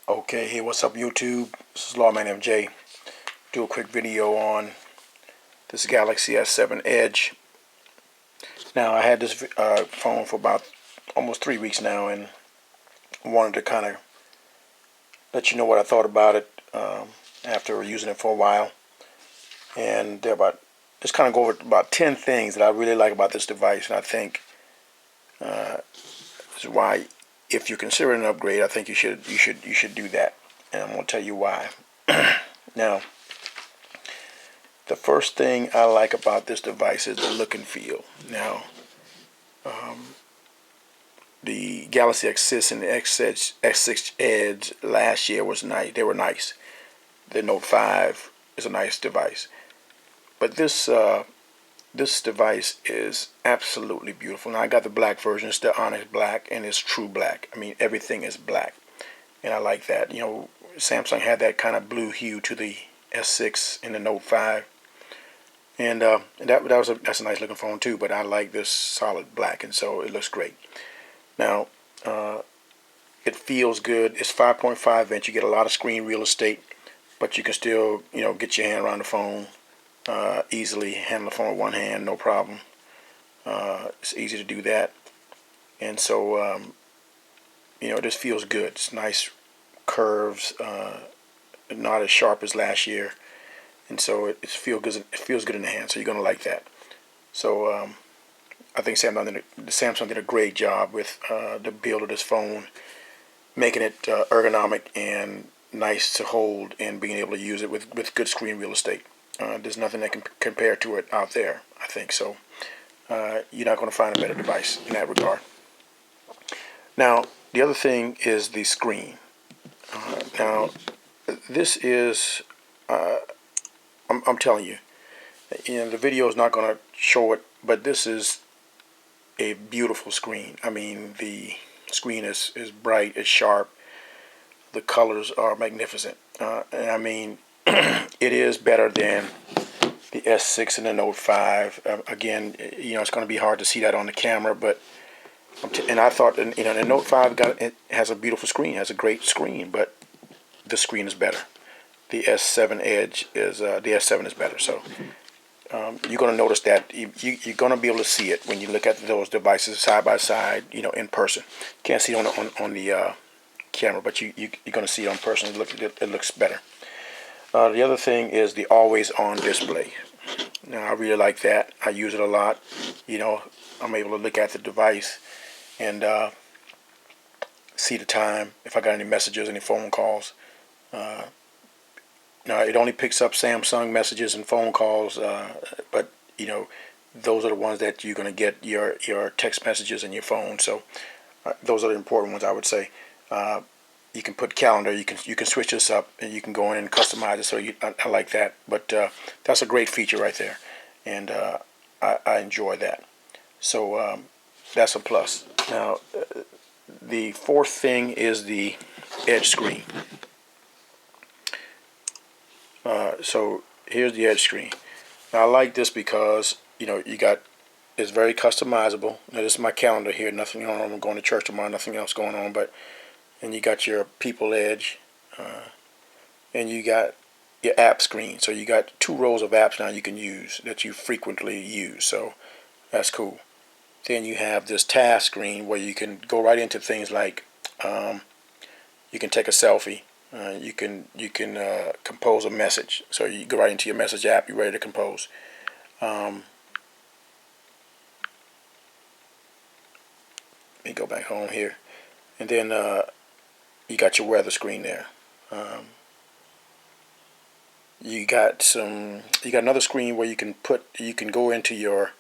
Okay, hey, what's up, YouTube? This is Lawman MJ. Do a quick video on this Galaxy S7 Edge. Now, I had this phone for about almost 3 weeks now, and wanted to kind of let you know what I thought about it after using it for a while, and just kind of go over about 10 things that I really like about this device, and I think this is why, if you're considering an upgrade, I think you should do that, and I'm going to tell you why. Now, the first thing I like about this device is the look and feel. Now, the Galaxy S6 and the S6 Edge last year was nice. They were nice. The Note 5 is a nice device, but this device is absolutely beautiful. Now, I got the black version. It's the Onyx Black, and it's true black. I mean, everything is black, and I like that. You know, Samsung had that kind of blue hue to the S6 and the Note 5. And that's a nice looking phone too, but I like this solid black, and so it looks great. Now, it feels good. It's 5.5 inch. You get a lot of screen real estate, but you can still, get your hand around the phone easily. Handle the phone with one hand, no problem. It's easy to do that, and so this feels good. It's nice curves, not as sharp as last year. And so it feels good. It feels good in the hand. So you're gonna like that. So I think Samsung did a great job with the build of this phone, making it ergonomic and nice to hold, and being able to use it with good screen real estate. There's nothing that can compare to it out there, I think. So you're not going to find a better device in that regard. Now, the other thing is the screen. Now, this is. I'm telling you, the video is not going to show it, but this is a beautiful screen. I mean, the screen is bright, it's sharp, the colors are magnificent, and I mean, it is better than the S6 and the Note 5. Again, it's going to be hard to see that on the camera, but and I thought, the Note 5 has a beautiful screen, has a great screen, but the screen is better. The S7 Edge is the S7 is better. So you're going to notice that you're going to be able to see it when you look at those devices side by side, in person. You can't see it on the camera, but you're going to see it on person. It looks better. The other thing is the always-on display. Now, I really like that. I use it a lot. I'm able to look at the device and see the time, if I got any messages, any phone calls. Now, it only picks up Samsung messages and phone calls, but those are the ones that you're going to get your text messages in your phone. So those are the important ones, I would say. You can put calendar. You can switch this up, and you can go in and customize it. So I like that. But that's a great feature right there, and I enjoy that. So that's a plus. Now, the fourth thing is the edge screen. So here's the edge screen. Now, I like this because it's very customizable. Now, this is my calendar here. Nothing going on. I'm going to church tomorrow. Nothing else going on. And you got your people edge, and you got your app screen. So you got 2 rows of apps now you can use that you frequently use. So that's cool. Then you have this task screen where you can go right into things like you can take a selfie. You can compose a message. So you go right into your message app. You're ready to compose. Let me go back home here, and then you got your weather screen there. You got another screen where you can go into your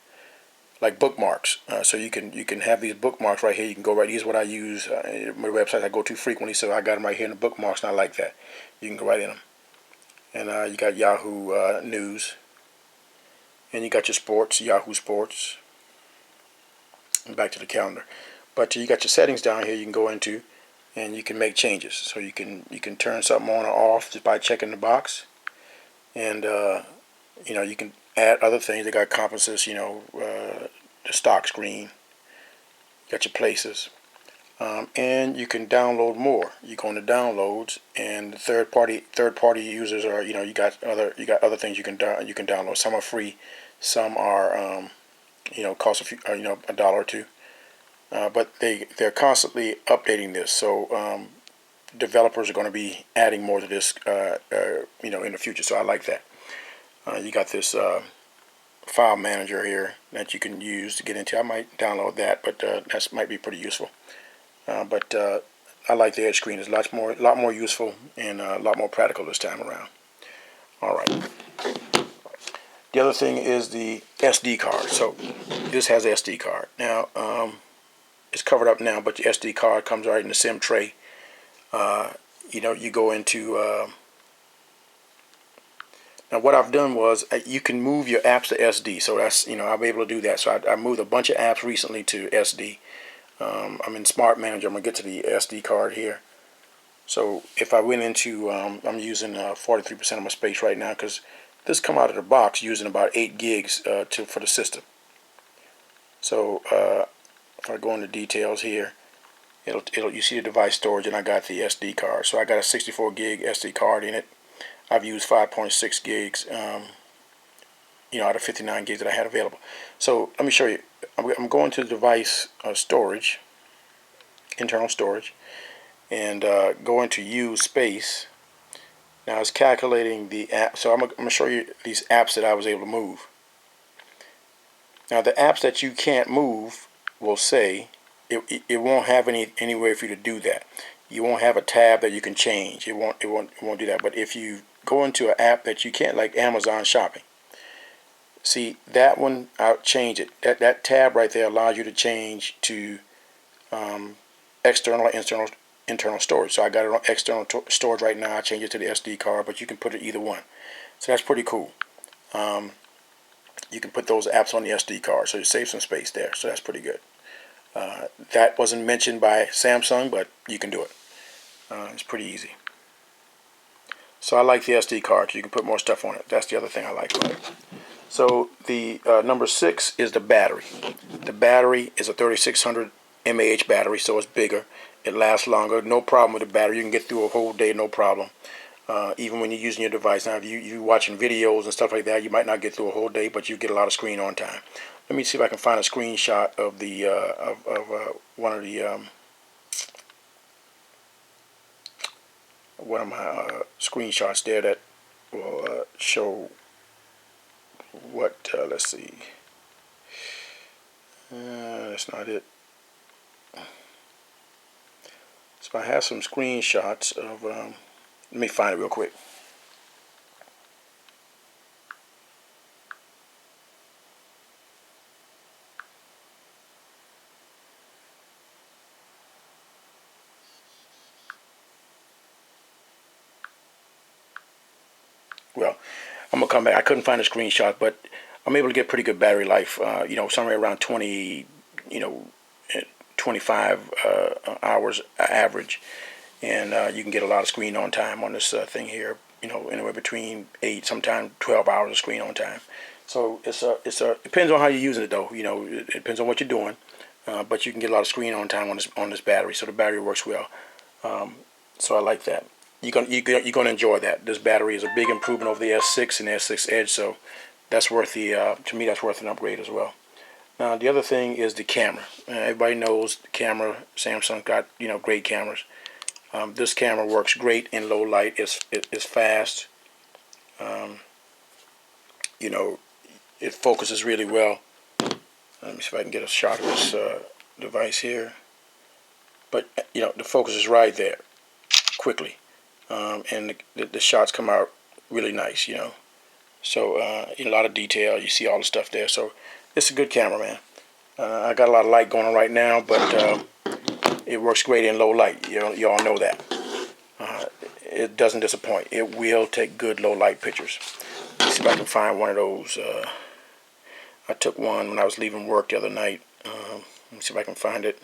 bookmarks. So you can have these bookmarks right here. You can go right. Here's what I use. My website I go to frequently, so I got them right here in the bookmarks, and I like that. You can go right in them, and you got Yahoo News, and you got your sports, Yahoo Sports. And back to the calendar, but you got your settings down here. You can go into, and you can make changes. So you can turn something on or off just by checking the box, and you can add other things. They got compasses, the stock screen. You got your places. and you can download more. You go into downloads, and the third party users are, you got other things you can download. Some are free, some are cost a few, a dollar or two. But they're constantly updating this, so developers are going to be adding more to this, in the future. So I like that. You got this file manager here that you can use to get into. I might download that, but that might be pretty useful. But I like the edge screen. It's a lot more useful and a lot more practical this time around. All right. The other thing is the SD card. So this has an SD card. Now it's covered up now, but the SD card comes right in the SIM tray. You go into now what I've done was you can move your apps to SD. So that's I'll be able to do that. So I moved a bunch of apps recently to SD. I'm in Smart Manager. I'm gonna get to the SD card here. So if I went into, I'm using 43% of my space right now because this come out of the box using about 8 gigs for the system. So if I go into details here, you see the device storage, and I got the SD card. So I got a 64 gig SD card in it. I've used 5.6 gigs, out of 59 gigs that I had available. So let me show you. I'm going to the device storage, internal storage, and going to use space. Now it's calculating the app. So I'm going to show you these apps that I was able to move. Now the apps that you can't move will say it won't have any way for you to do that. You won't have a tab that you can change. It won't do that. But if you go into an app that you can't, like Amazon Shopping, see that one, I'll change it. That tab right there allows you to change to external or internal storage. So I got it on external storage right now. I change it to the SD card, but you can put it either one. So that's pretty cool. You can put those apps on the SD card, so you save some space there. So that's pretty good. That wasn't mentioned by Samsung, but you can do it. It's pretty easy. So I like the SD card. You can put more stuff on it. That's the other thing I like about it. So the number 6 is the battery. The battery is a 3600 mAh battery, so it's bigger. It lasts longer. No problem with the battery. You can get through a whole day, no problem. Even when you're using your device. Now, if you're watching videos and stuff like that, you might not get through a whole day, but you get a lot of screen on time. Let me see if I can find a screenshot of the one of my screenshots there that will show what. Let's see. That's not it. So I have some screenshots of. Let me find it real quick. Well, I'm gonna come back. I couldn't find a screenshot, but I'm able to get pretty good battery life. Somewhere around 20, 25 hours average, and you can get a lot of screen on time on this thing here. Anywhere between 8, sometimes 12 hours of screen on time. So it depends on how you're using it though. It depends on what you're doing, but you can get a lot of screen on time on this battery. So the battery works well. So I like that. You're gonna enjoy that. This battery is a big improvement over the S6 and the S6 Edge. So that's worth to me that's worth an upgrade as well. Now the other thing is the camera. Everybody knows the camera. Samsung got great cameras. This camera works great in low light. It's fast. It focuses really well. Let me see if I can get a shot of this device here. But the focus is right there, quickly, and the shots come out really nice. So a lot of detail. You see all the stuff there. So it's a good camera, man. I got a lot of light going on right now, but it works great in low light. You all know that. It doesn't disappoint. It will take good low light pictures. Let's see if I can find one of those. I took one when I was leaving work the other night. Let me see if I can find it.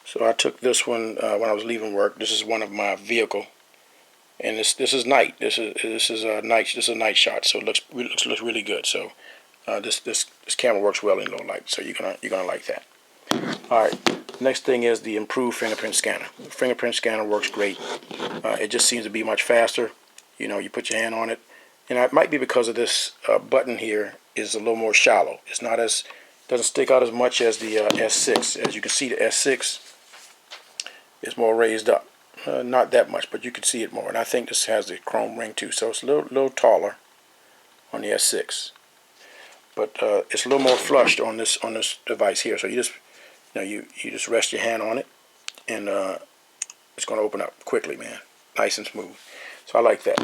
So I took this one when I was leaving work. This is one of my vehicle, and and this is night. This is a night shot, so it looks really good. So this camera works well in low light, so you're gonna like that. All right. Next thing is the improved fingerprint scanner. The fingerprint scanner works great. It just seems to be much faster. You know, you put your hand on it, and it might be because of this button here is a little more shallow. It's not as doesn't stick out as much as the S6. As you can see, the S6 is more raised up. Not that much, but you can see it more. And I think this has the chrome ring too, so it's a little taller on the S6. But it's a little more flushed on this device here. So you just you just rest your hand on it, and it's going to open up quickly, man, nice and smooth. So I like that.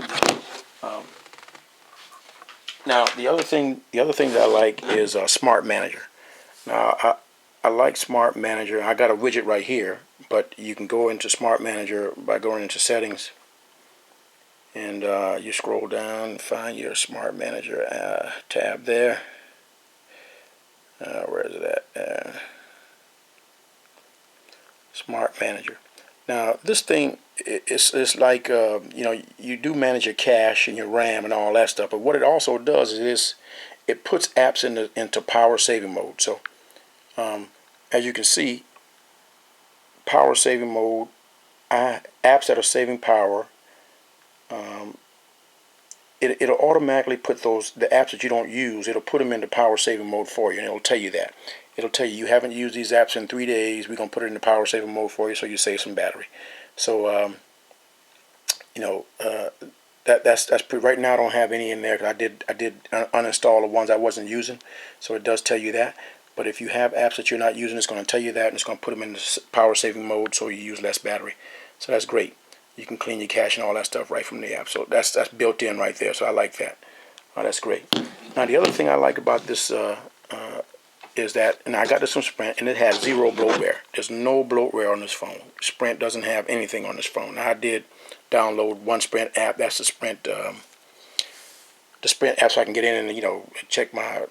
Now the other thing that I like is Smart Manager. Now I like Smart Manager. I got a widget right here, but you can go into Smart Manager by going into Settings, and you scroll down and find your Smart Manager tab there. Where is it at? Smart Manager. Now this thing it's like you do manage your cache and your RAM and all that stuff, but what it also does is it puts apps into power saving mode. So as you can see, power saving mode, apps that are saving power, it'll automatically put the apps that you don't use, it'll put them into power saving mode for you, and it'll tell you that. It'll tell you haven't used these apps in 3 days. We're gonna put it into power saving mode for you, so you save some battery. So that's pretty. Right now I don't have any in there because I did uninstall the ones I wasn't using, so it does tell you that. But if you have apps that you're not using, it's going to tell you that, and it's going to put them in power saving mode so you use less battery. So that's great. You can clean your cache and all that stuff right from the app. So that's built in right there. So I like that. That's great. Now the other thing I like about this is that, and I got this from Sprint, and it has 0 bloatware. There's no bloatware on this phone. Sprint doesn't have anything on this phone. Now I did download one Sprint app. That's the Sprint app, so I can get in and check my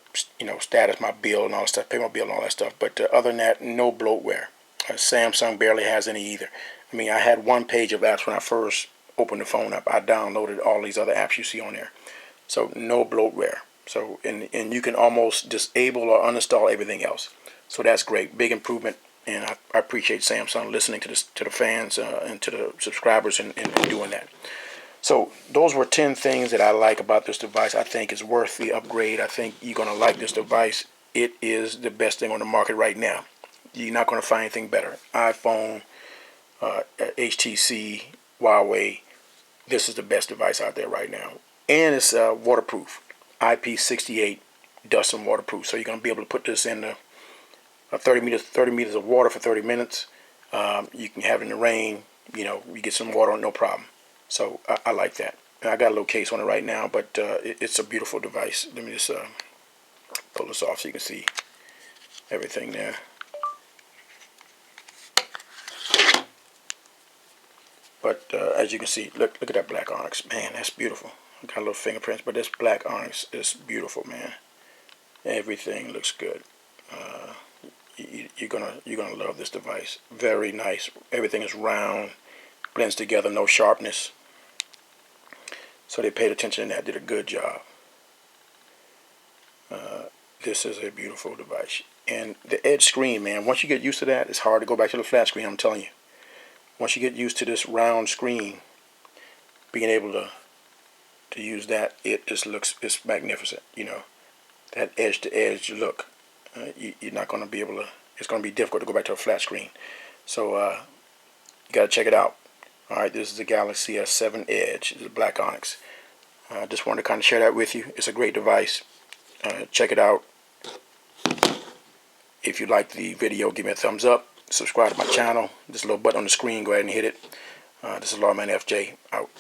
status, my bill and all that stuff, pay my bill and all that stuff. But other than that, no bloatware. Samsung barely has any either. I mean, I had one page of apps when I first opened the phone up. I downloaded all these other apps you see on there. So no bloatware. So and you can almost disable or uninstall everything else. So that's great, big improvement. And I appreciate Samsung listening to the fans and to the subscribers and doing that. So those were 10 things that I like about this device. I think it's worth the upgrade. I think you're going to like this device. It is the best thing on the market right now. You're not going to find anything better. iPhone, HTC, Huawei. This is the best device out there right now. And it's waterproof. IP68 dust and waterproof. So you're going to be able to put this in 30 meters of water for 30 minutes. You can have it in the rain. You get some water on, no problem. So I like that. And I got a little case on it right now, but it's a beautiful device. Let me just pull this off so you can see everything there. But as you can see, look at that black onyx. Man, that's beautiful. Got a little fingerprints, but this black onyx is beautiful, man. Everything looks good. You're gonna love this device. Very nice. Everything is round, blends together, no sharpness. So they paid attention to that, did a good job. This is a beautiful device. And the edge screen, man, once you get used to that, it's hard to go back to the flat screen, I'm telling you. Once you get used to this round screen, being able to use that, it just looks, it's magnificent. That edge to edge look. You're not going to be able to, it's going to be difficult to go back to a flat screen. So you got to check it out. Alright, this is the Galaxy S7 Edge. It's a black onyx. I just wanted to kind of share that with you. It's a great device. Check it out. If you like the video, give me a thumbs up. Subscribe to my channel. This little button on the screen, go ahead and hit it. This is Lawman FJ, out.